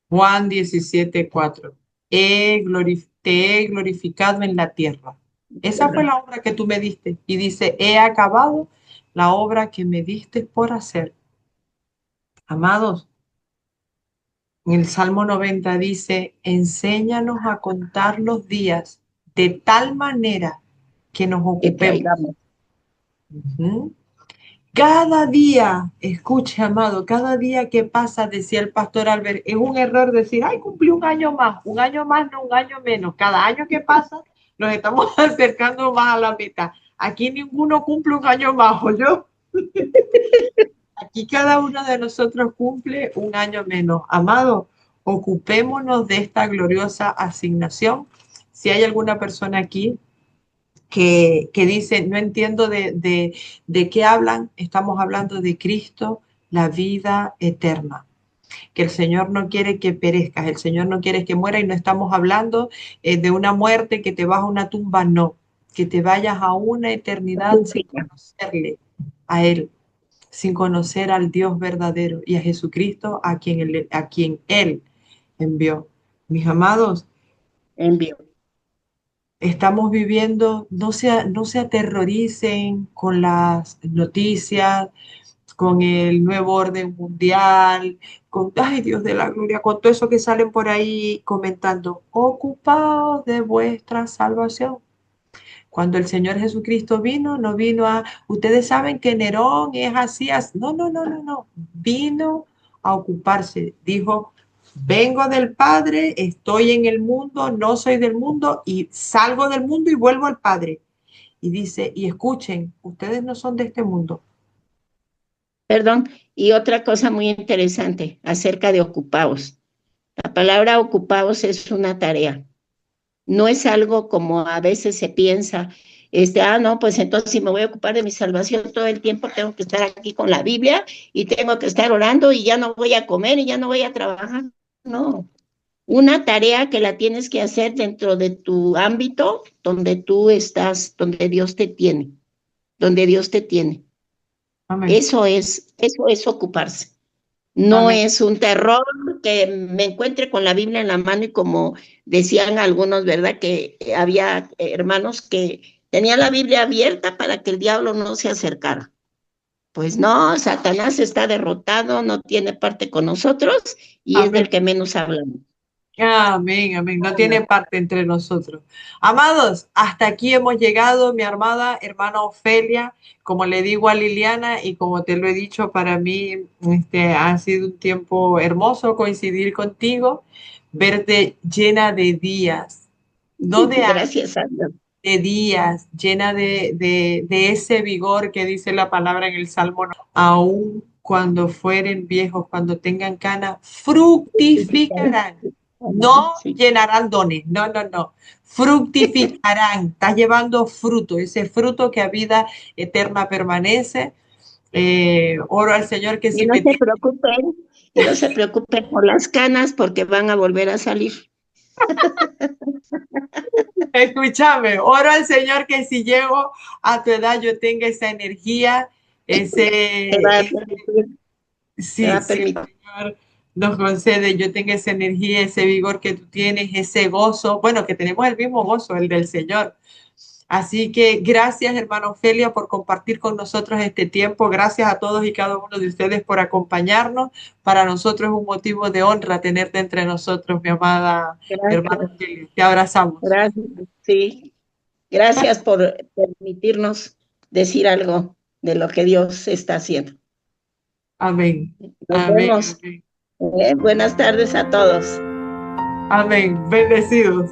Juan 17:4. Te he glorificado en la tierra. Esa fue la obra que tú me diste. Y dice, he acabado la obra que me diste por hacer. Amados, en el Salmo 90 dice, enséñanos a contar los días de tal manera que nos Que ocupemos. caigamos. Ujú. Cada día, escuche, amado, cada día que pasa, decía el pastor Albert, es un error decir, ay, cumplí un año más, no un año menos. Cada año que pasa, nos estamos acercando más a la meta. Aquí ninguno cumple un año más, ¿o yo? Aquí cada uno de nosotros cumple un año menos. Amado, ocupémonos de esta gloriosa asignación. Si hay alguna persona aquí que dice, no entiendo de qué hablan, estamos hablando de Cristo, la vida eterna, que el Señor no quiere que perezcas, el Señor no quiere que muera y no estamos hablando de una muerte que te vas a una tumba, no, que te vayas a una eternidad sin conocerle a Él, sin conocer al Dios verdadero y a Jesucristo a quien Él envió. Mis amados, Envío. estamos viviendo, no se aterroricen con las noticias, con el nuevo orden mundial, con, ay Dios de la gloria, con todo eso que salen por ahí comentando, ocupados de vuestra salvación. Cuando el Señor Jesucristo vino, no vino a, ustedes saben que Nerón es así, así. No, no, no, no, no. Vino a ocuparse. Dijo, vengo del Padre, estoy en el mundo, no soy del mundo y salgo del mundo y vuelvo al Padre. Y dice, y escuchen, ustedes no son de este mundo. Perdón, y otra cosa muy interesante acerca de ocupados. La palabra ocupados es una tarea. No es algo como a veces se piensa, no, pues entonces si me voy a ocupar de mi salvación todo el tiempo, tengo que estar aquí con la Biblia y tengo que estar orando y ya no voy a comer y ya no voy a trabajar. No, una tarea que la tienes que hacer dentro de tu ámbito donde tú estás, donde Dios te tiene. Amén. Eso es ocuparse. No Amén. es un terror que me encuentre con la Biblia en la mano y como decían algunos, ¿verdad? Que había hermanos que tenían la Biblia abierta para que el diablo no se acercara. Pues no, Satanás está derrotado, no tiene parte con nosotros y es del Amén. que menos hablamos. Amén, amén. No tiene parte entre nosotros. Amados, hasta aquí hemos llegado, mi armada, hermana Ofelia, como le digo a Liliana y como te lo he dicho, para mí ha sido un tiempo hermoso coincidir contigo, verte llena de días, no de años, Gracias a Dios. de días, llena de ese vigor que dice la palabra en el Salmo, aún cuando fueren viejos, cuando tengan canas, fructificarán. No Sí. llenarán dones, no, no, no. Fructificarán, estás llevando fruto, ese fruto que a vida eterna permanece. Oro al Señor que Y si no me se preocupen, y no se preocupen por las canas porque van a volver a salir. escúchame, oro al Señor que si llego a tu edad yo tenga esa energía, Te va a ese, permitir, te va sí, a sí, el permitir. Señor nos concede, yo tenga esa energía, ese vigor que tú tienes, ese gozo, bueno, que tenemos el mismo gozo, el del Señor. Así que gracias, hermano Ofelia, por compartir con nosotros este tiempo. Gracias a todos y cada uno de ustedes por acompañarnos. Para nosotros es un motivo de honra tenerte entre nosotros, mi amada hermana Gracias, Ofelia. Te abrazamos. gracias, sí. Gracias por permitirnos decir algo de lo que Dios está haciendo. Amén. Nos Amén. vemos. Amén. Buenas tardes a todos. Amén. Bendecidos.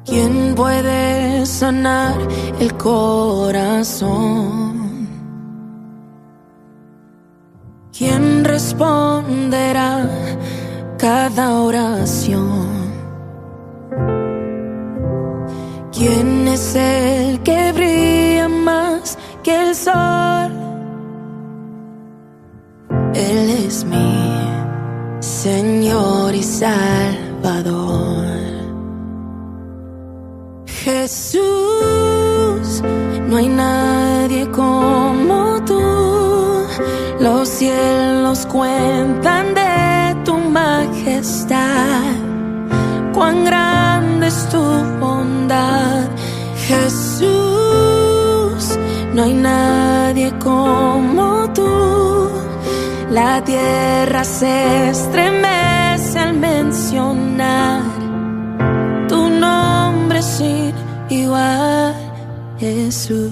¿Quién puede sanar el corazón? ¿Quién responderá cada oración? ¿Quién es el que brilla más que el sol? Él es mi Señor y Salvador. Jesús, no hay nadie como tú. Los cielos cuentan de tu majestad. Cuán grande es tu bondad. Jesús, no hay nadie como tú. La tierra se estremece al mencionar tu nombre sin igual, Jesús.